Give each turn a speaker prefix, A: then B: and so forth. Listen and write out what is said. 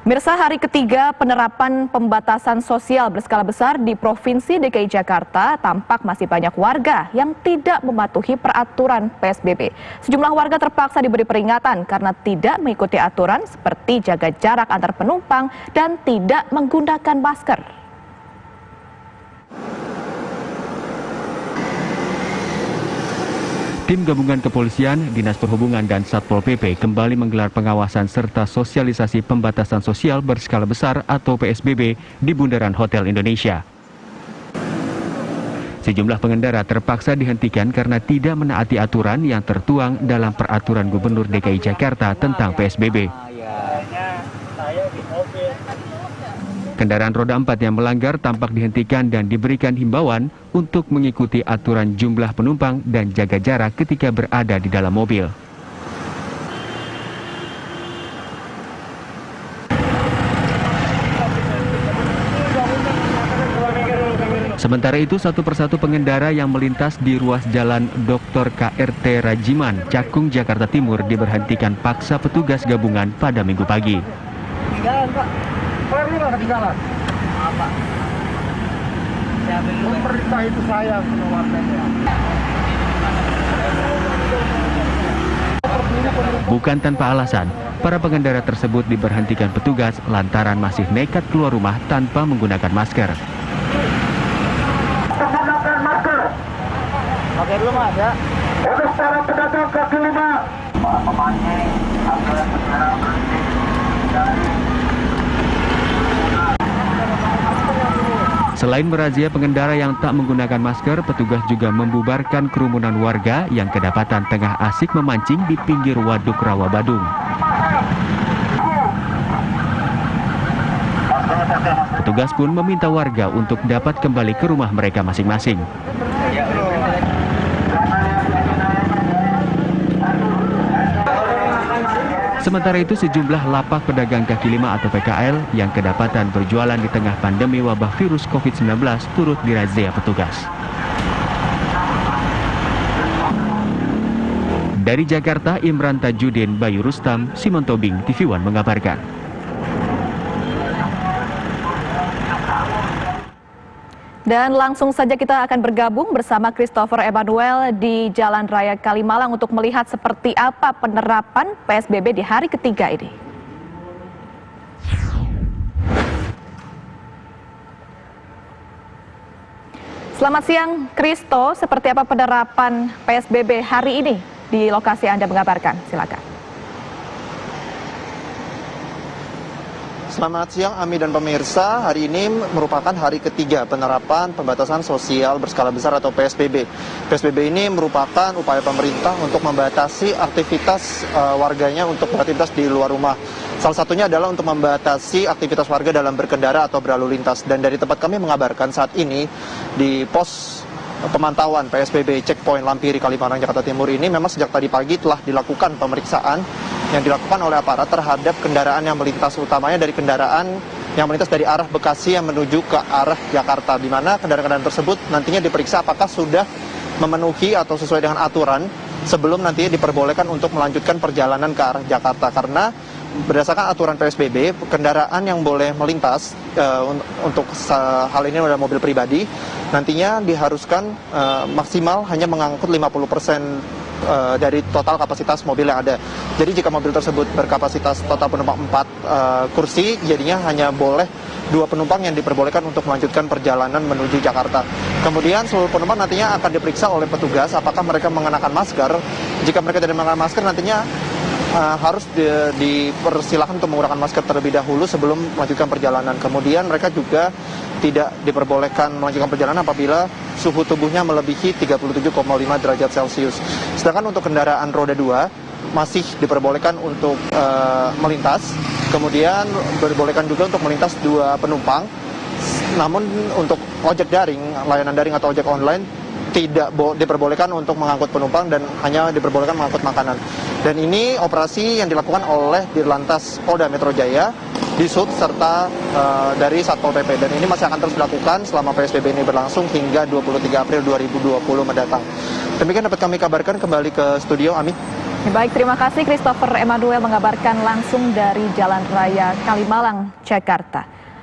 A: Mirsa, hari ketiga penerapan pembatasan sosial berskala besar di Provinsi DKI Jakarta tampak masih banyak warga yang tidak mematuhi peraturan PSBB. Sejumlah warga terpaksa diberi peringatan karena tidak mengikuti aturan seperti jaga jarak antar penumpang dan tidak menggunakan masker.
B: Tim gabungan kepolisian, Dinas Perhubungan dan Satpol PP kembali menggelar pengawasan serta sosialisasi pembatasan sosial berskala besar atau PSBB di Bundaran Hotel Indonesia. Sejumlah pengendara terpaksa dihentikan karena tidak menaati aturan yang tertuang dalam Peraturan Gubernur DKI Jakarta tentang PSBB. Kendaraan roda 4 yang melanggar tampak dihentikan dan diberikan himbauan untuk mengikuti aturan jumlah penumpang dan jaga jarak ketika berada di dalam mobil. Sementara itu, satu persatu pengendara yang melintas di ruas jalan Dr. KRT Rajiman, Cakung, Jakarta Timur diberhentikan paksa petugas gabungan pada Minggu pagi.
C: Ketinggalan. Apa? Pemerintah itu sayang sama warganya.
B: Bukan tanpa alasan, para pengendara tersebut diberhentikan petugas lantaran masih nekat keluar rumah tanpa menggunakan masker.
C: Menggunakan masker. Pakai dulu Mas ya. Untuk para pedagang kaki lima. Memancing agar segera berhenti dari.
B: Selain merazia pengendara yang tak menggunakan masker, petugas juga membubarkan kerumunan warga yang kedapatan tengah asik memancing di pinggir Waduk Rawa Badung. Petugas pun meminta warga untuk dapat kembali ke rumah mereka masing-masing. Sementara itu, sejumlah lapak pedagang kaki lima atau PKL yang kedapatan berjualan di tengah pandemi wabah virus COVID-19 turut dirazia petugas. Dari Jakarta, Imran Tajudin, Bayu Rustam, Simon Tobing, TV One mengabarkan.
A: Dan langsung saja kita akan bergabung bersama Christopher Emmanuel di Jalan Raya Kalimalang untuk melihat seperti apa penerapan PSBB di hari ketiga ini. Selamat siang, Christo. Seperti apa penerapan PSBB hari ini di lokasi Anda mengabarkan? Silakan.
D: Selamat siang Ami dan pemirsa, hari ini merupakan hari ketiga penerapan pembatasan sosial berskala besar atau PSBB. PSBB ini merupakan upaya pemerintah untuk membatasi aktivitas warganya untuk beraktivitas di luar rumah. Salah satunya adalah untuk membatasi aktivitas warga dalam berkendara atau berlalu lintas. Dan dari tempat kami mengabarkan saat ini di pos pemantauan PSBB Checkpoint Lampiri Kalimalang Jakarta Timur ini memang sejak tadi pagi telah dilakukan pemeriksaan yang dilakukan oleh aparat terhadap kendaraan yang melintas, utamanya dari kendaraan yang melintas dari arah Bekasi yang menuju ke arah Jakarta, di mana kendaraan-kendaraan tersebut nantinya diperiksa apakah sudah memenuhi atau sesuai dengan aturan sebelum nantinya diperbolehkan untuk melanjutkan perjalanan ke arah Jakarta. Karena berdasarkan aturan PSBB, kendaraan yang boleh melintas untuk hal ini adalah mobil pribadi, nantinya diharuskan maksimal hanya mengangkut 50% dari total kapasitas mobil yang ada. Jadi jika mobil tersebut berkapasitas total penumpang 4 kursi, jadinya hanya boleh 2 penumpang yang diperbolehkan untuk melanjutkan perjalanan menuju Jakarta. Kemudian seluruh penumpang nantinya akan diperiksa oleh petugas apakah mereka mengenakan masker. Jika mereka tidak mengenakan masker, nantinya harus dipersilakan untuk menggunakan masker terlebih dahulu sebelum melanjutkan perjalanan. Kemudian mereka juga tidak diperbolehkan melanjutkan perjalanan apabila suhu tubuhnya melebihi 37,5 derajat Celcius. Sedangkan untuk kendaraan roda 2 masih diperbolehkan untuk melintas. Kemudian diperbolehkan juga untuk melintas 2 penumpang. Namun untuk ojek daring, layanan daring atau ojek online tidak diperbolehkan untuk mengangkut penumpang dan hanya diperbolehkan mengangkut makanan. Dan ini operasi yang dilakukan oleh Dirlantas Polda Metro Jaya, Disub, serta dari Satpol PP. Dan ini masih akan terus dilakukan selama PSBB ini berlangsung hingga 23 April 2020 mendatang. Demikian dapat kami kabarkan, kembali ke studio, Ami.
A: Baik, terima kasih Christopher Emmanuel mengabarkan langsung dari Jalan Raya Kalimalang, Jakarta.